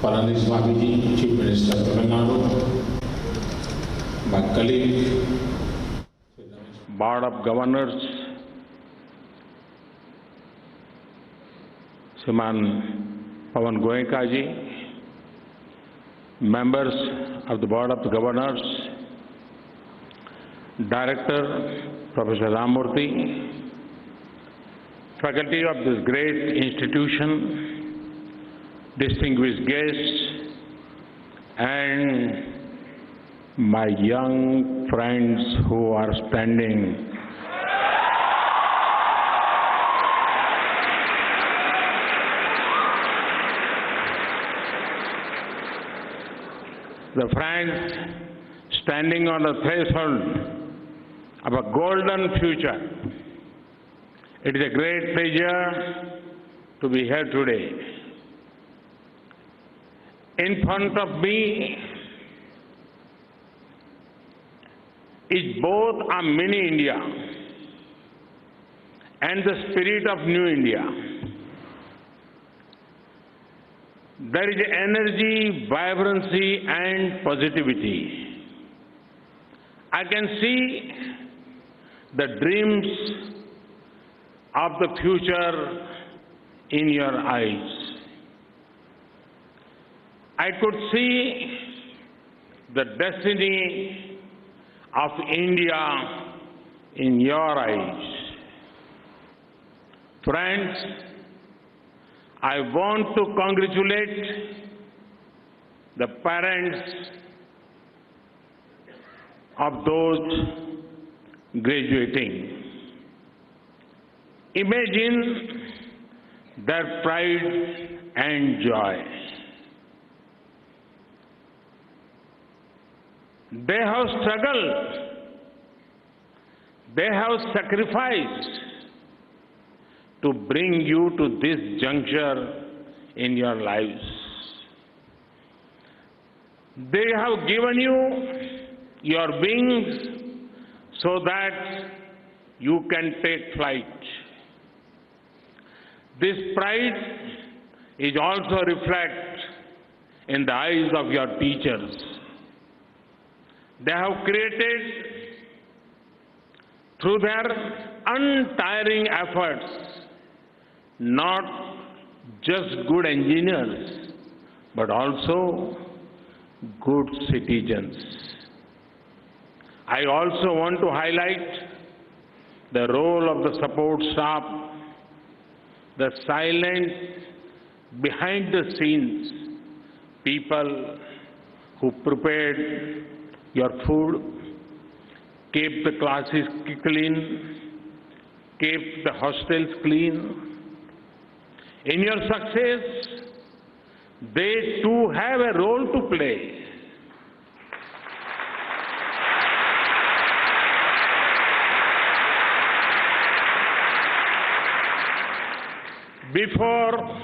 Palanisi Chief Minister of Tamil Nadu, my colleague, Board of Governors, Shriman Pawan Goenka ji, members of the Board of Governors, Director Professor Ramurthy, faculty of this great institution, distinguished guests, and my young friends who are standing. The friends standing on the threshold of a golden future. It is a great pleasure to be here today. In front of me is both a mini India and the spirit of new India. There is energy, vibrancy, and positivity. I can see the dreams of the future in your eyes. I could see the destiny of India in your eyes. Friends, I want to congratulate the parents of those graduating. Imagine their pride and joy. They have struggled, they have sacrificed to bring you to this juncture in your lives. They have given you your wings so that you can take flight. This pride is also reflected in the eyes of your teachers. They have created, through their untiring efforts, not just good engineers, but also good citizens. I also want to highlight the role of the support staff, the silent, behind the scenes people who prepared your food, kept the classes clean, kept the hostels clean. In your success, they too have a role to play. Before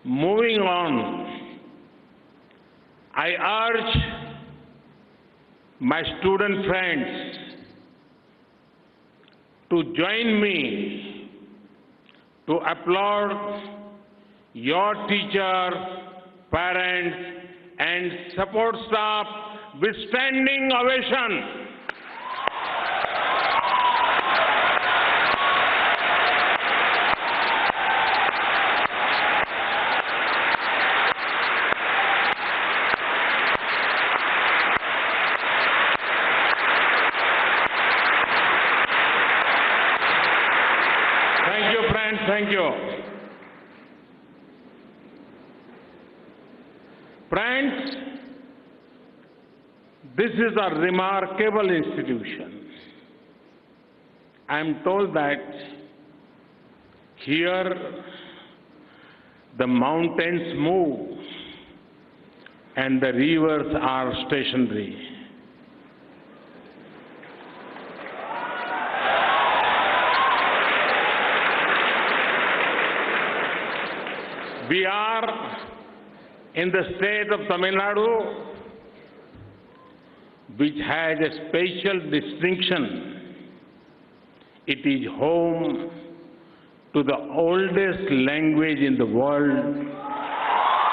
moving on, I urge my student friends to join me to applaud your teachers, parents, and support staff with standing ovation. Thank you, friends. Thank you. Friends, this is a remarkable institution. I am told that here the mountains move and the rivers are stationary. We are in the state of Tamil Nadu, which has a special distinction. It is home to the oldest language in the world,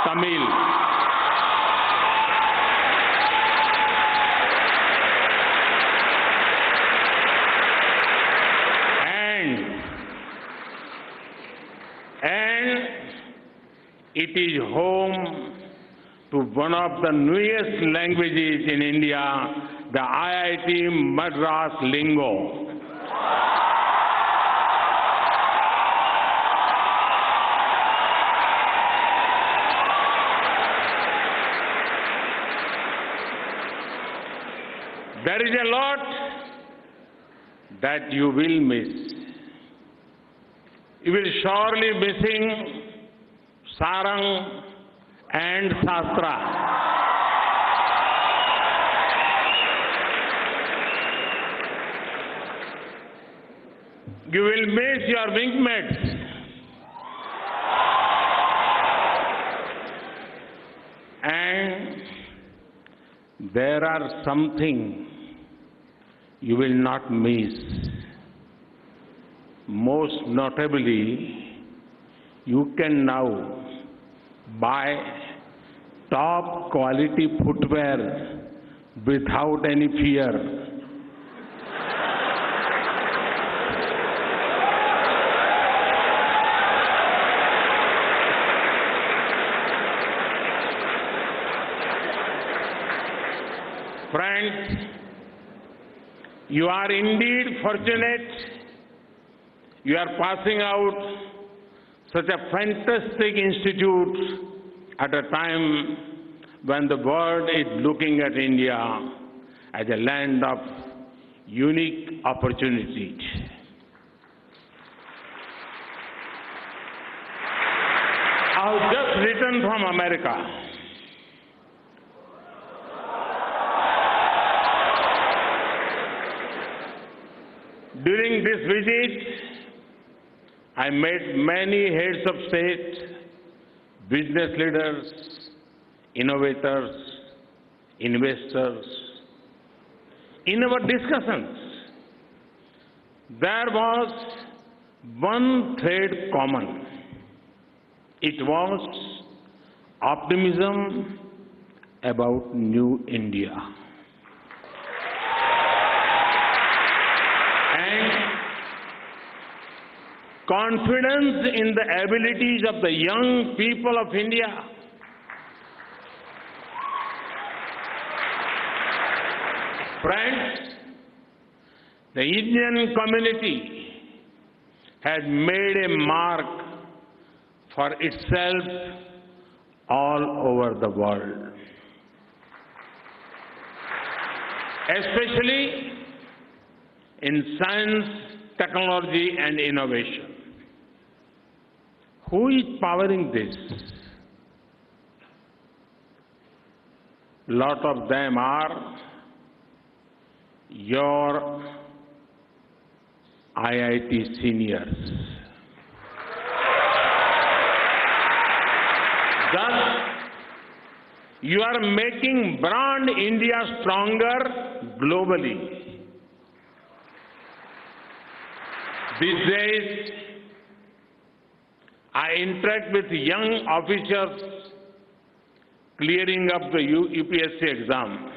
Tamil. And it is home to one of the newest languages in India, the IIT-Madras lingo. There is a lot that you will miss. You will surely missing Sarang and Shastra. You will miss your wingmates. And there are something you will not miss. Most notably, you can now buy top quality footwear without any fear. Friends, you are indeed fortunate. You are passing out such a fantastic institute at a time when the world is looking at India as a land of unique opportunities. I've just returned from America. During this visit, I met many heads of state, business leaders, innovators, investors. In our discussions, there was one thread common. It was optimism about new India. Confidence in the abilities of the young people of India. Friends, the Indian community has made a mark for itself all over the world, especially in science, technology and innovation. Who is powering this? Lot of them are your IIT seniors. Thus, you are making brand India stronger globally. These days, I interact with young officers clearing up the UPSC exam.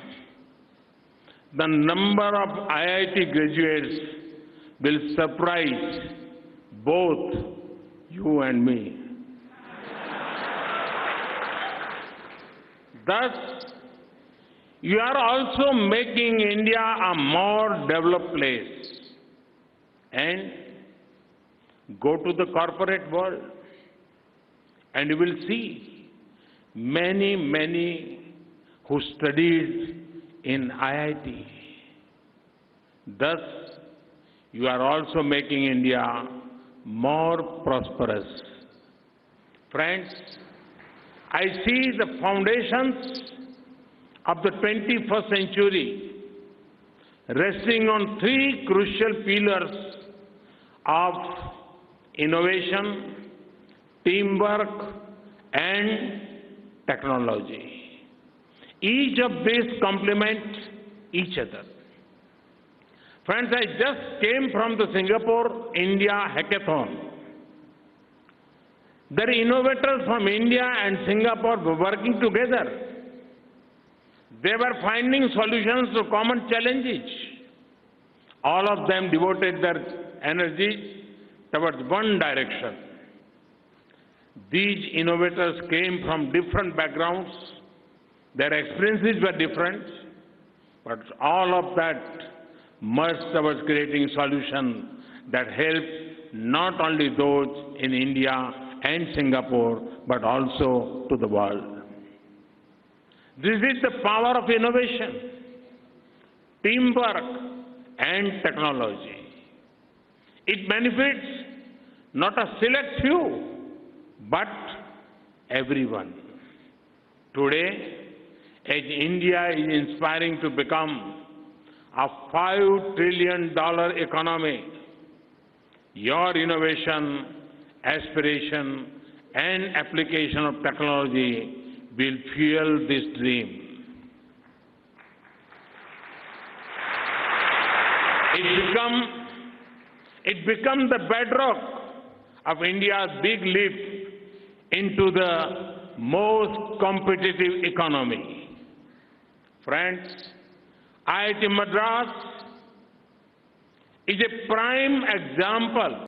The number of IIT graduates will surprise both you and me. Thus, you are also making India a more developed place. And go to the corporate world and you will see many who studied in IIT. Thus, you are also making India more prosperous. Friends, I see the foundations of the 21st century resting on three crucial pillars of innovation, teamwork, and technology. Each of these complement each other. Friends, I just came from the Singapore India Hackathon. The innovators from India and Singapore were working together. They were finding solutions to common challenges. All of them devoted their energies towards one direction. These innovators came from different backgrounds. Their experiences were different, but all of that merged towards creating solutions that help not only those in India and Singapore, but also to the world. This is the power of innovation, teamwork, and technology. It benefits not a select few, but everyone. Today, as India is inspiring to become a $5 trillion economy, your innovation, aspiration, and application of technology will fuel this dream. It become the bedrock of India's big leap into the most competitive economy. Friends, IIT-Madras is a prime example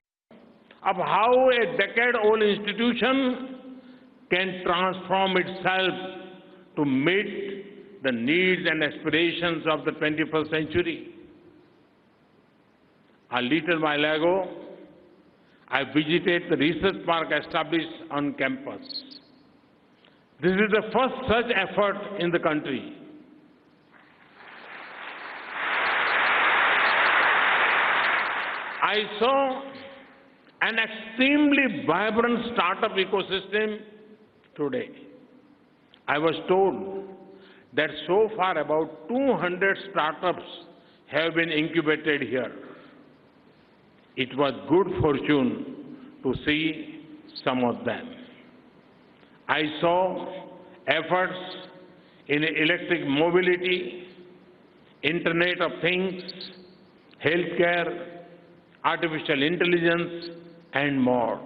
of how a decade-old institution can transform itself to meet the needs and aspirations of the 21st century. A little while ago, I visited the research park established on campus. This is the first such effort in the country. I saw an extremely vibrant startup ecosystem today. I was told that so far about 200 startups have been incubated here. It was good fortune to see some of them. I saw efforts in electric mobility, Internet of Things, healthcare, artificial intelligence, and more.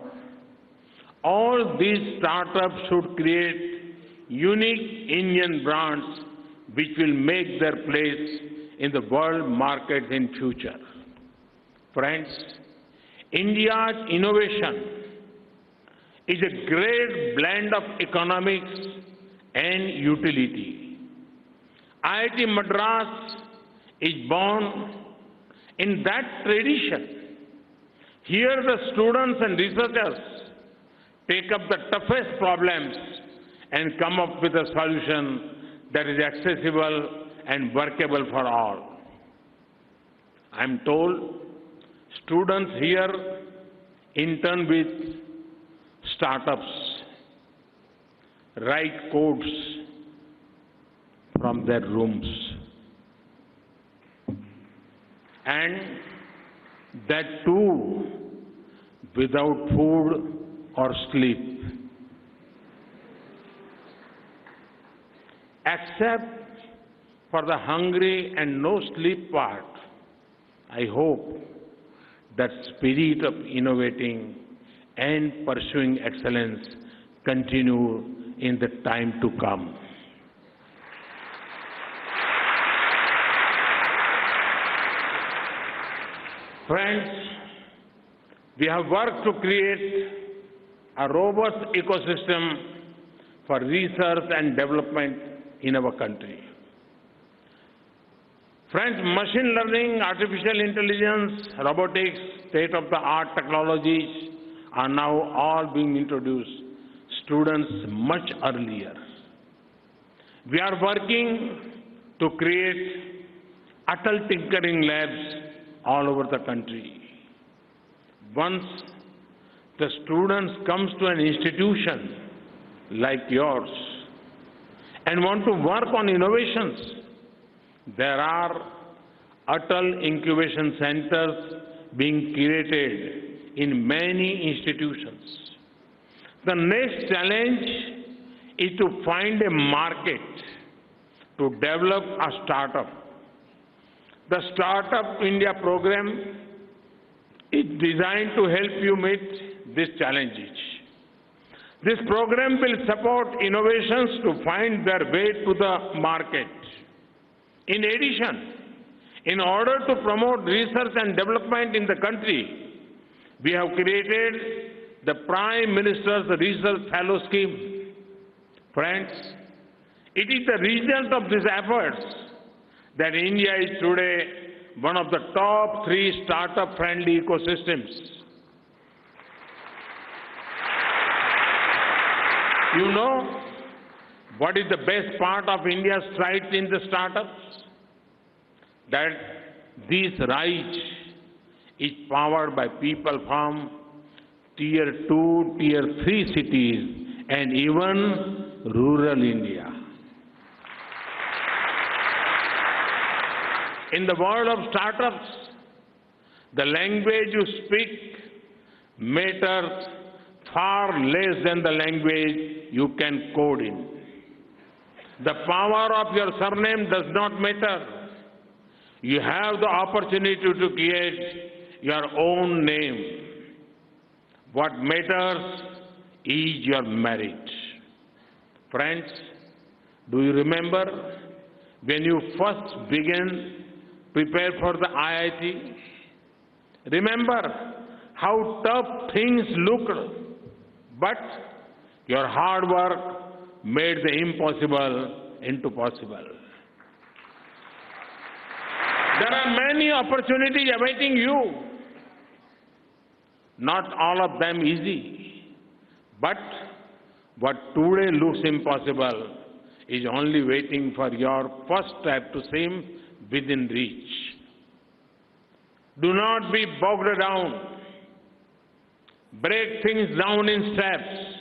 All these startups should create unique Indian brands which will make their place in the world markets in future. Friends, India's innovation is a great blend of economics and utility. IIT-Madras is born in that tradition. Here the students and researchers take up the toughest problems and come up with a solution that is accessible and workable for all. I'm told students here intern with startups, write codes from their rooms, and that too without food or sleep. Except for the hungry and no sleep part, I hope that spirit of innovating and pursuing excellence continue in the time to come. Friends, we have worked to create a robust ecosystem for research and development in our country. Friends, machine learning, artificial intelligence, robotics, state-of-the-art technologies are now all being introduced students much earlier. We are working to create Atal Tinkering Labs all over the country. Once the students comes to an institution like yours and want to work on innovations, there are Atal Incubation Centers being created in many institutions. The next challenge is to find a market to develop a startup. The Startup India program is designed to help you meet these challenges. This program will support innovations to find their way to the market. In addition, in order to promote research and development in the country, we have created the Prime Minister's Research Fellow Scheme. Friends, it is the result of these efforts that India is today one of the top 3 startup-friendly ecosystems. You know what is the best part of India's strides in the startups? That this rise is powered by people from Tier 2, Tier 3 cities and even rural India. In the world of startups, the language you speak matters far less than the language you can code in. The power of your surname does not matter. You have the opportunity to create your own name. What matters is your merit. Friends, do you remember when you first began prepare for the IIT? Remember how tough things looked, but your hard work made the impossible into possible. There are many opportunities awaiting you. Not all of them easy, but what today looks impossible is only waiting for your first step to seem within reach. Do not be bogged down. Break things down in steps.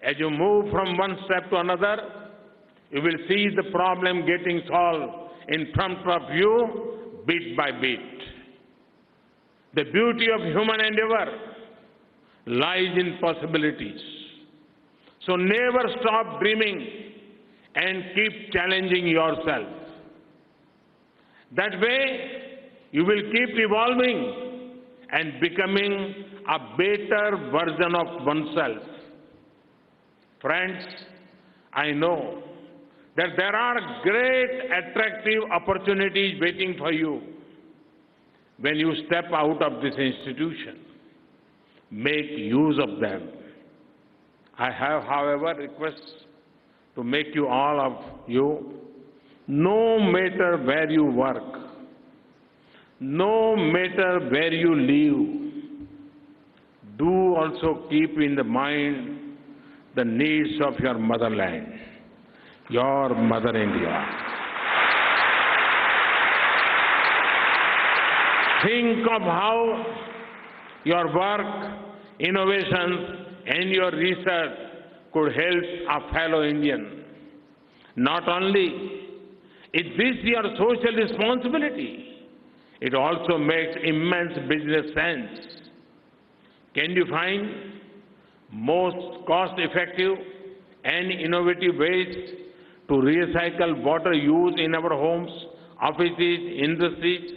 As you move from one step to another, you will see the problem getting solved in front of you bit by bit. The beauty of human endeavor lies in possibilities. So never stop dreaming and keep challenging yourself. That way, you will keep evolving and becoming a better version of oneself. Friends, I know that there are great attractive opportunities waiting for you when you step out of this institution. Make use of them. I have, however, requests to make you all of you, no matter where you work, no matter where you live, do also keep in the mind the needs of your motherland, your Mother India. Think of how your work, innovations, and your research could help a fellow Indian. Not only is this your social responsibility, it also makes immense business sense. Can you find most cost-effective and innovative ways to recycle water used in our homes, offices, industries,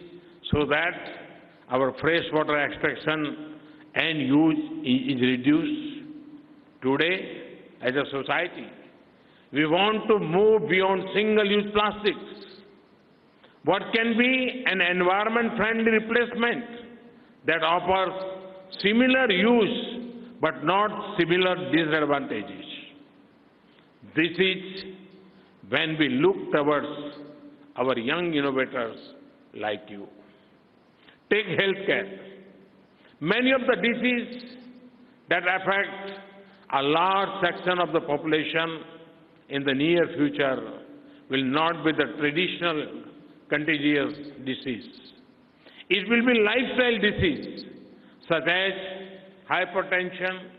so that our freshwater extraction and use is reduced? Today, as a society, we want to move beyond single-use plastics. What can be an environment-friendly replacement that offers similar use but not similar disadvantages? This is when we look towards our young innovators like you. Take healthcare. Many of the diseases that affect a large section of the population in the near future will not be the traditional contagious disease. It will be lifestyle disease such as hypertension,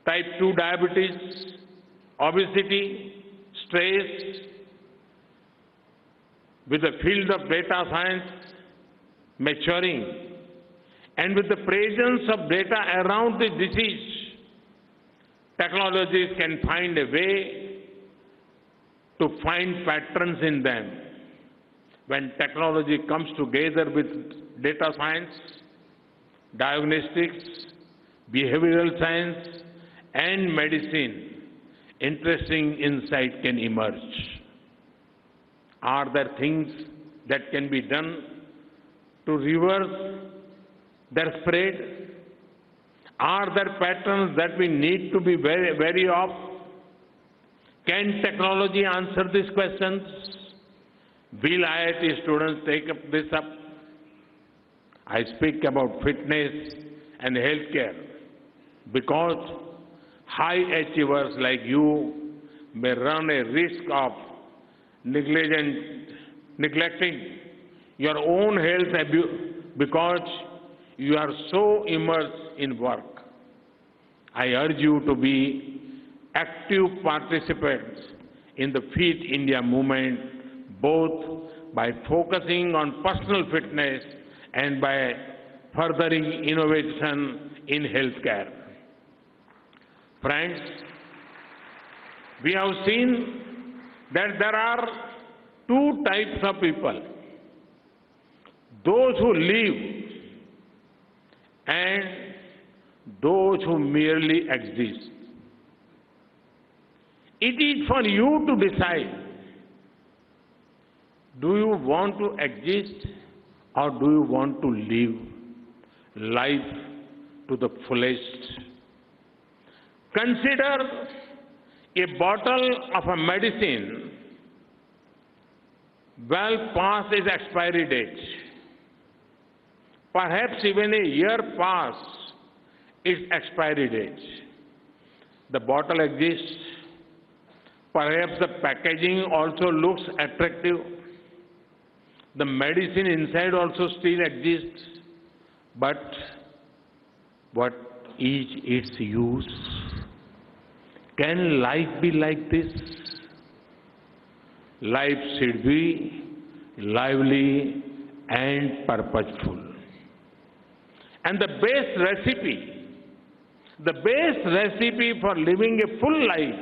type 2 diabetes, obesity, stress. With the field of data science maturing and with the presence of data around the disease, technologies can find a way to find patterns in them. When technology comes together with data science, diagnostics, behavioral science, and medicine, interesting insight can emerge. Are there things that can be done to reverse their spread? Are there patterns that we need to be very wary of? Can technology answer these questions? Will IIT students take this up? I speak about fitness and healthcare because high achievers like you may run a risk of neglecting your own health because you are so immersed in work. I urge you to be active participants in the Fit India movement, both by focusing on personal fitness and by furthering innovation in healthcare. Friends, we have seen that there are two types of people: those who live and those who merely exist. It is for you to decide, do you want to exist or do you want to live life to the fullest? Consider a bottle of a medicine well past its expiry date. Perhaps even a year past its expiry date. The bottle exists. Perhaps the packaging also looks attractive. The medicine inside also still exists. But what is its use? Can life be like this? Life should be lively and purposeful. And the best recipe for living a full life,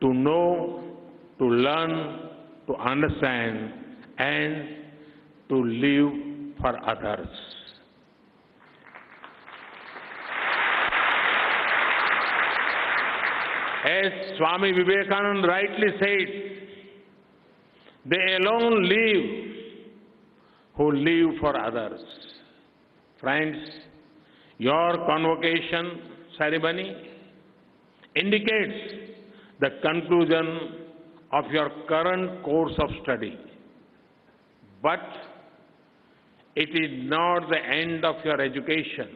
to know, to learn, to understand, and to live for others. As Swami Vivekananda rightly said, they alone live who live for others. Friends, your convocation ceremony indicates the conclusion of your current course of study. But it is not the end of your education.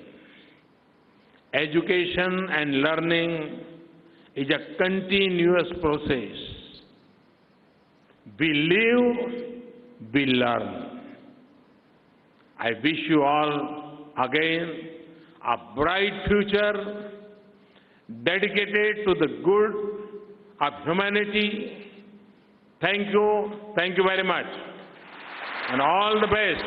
Education and learning is a continuous process. We live, we learn. I wish you all again a bright future dedicated to the good of humanity. Thank you very much, and all the best.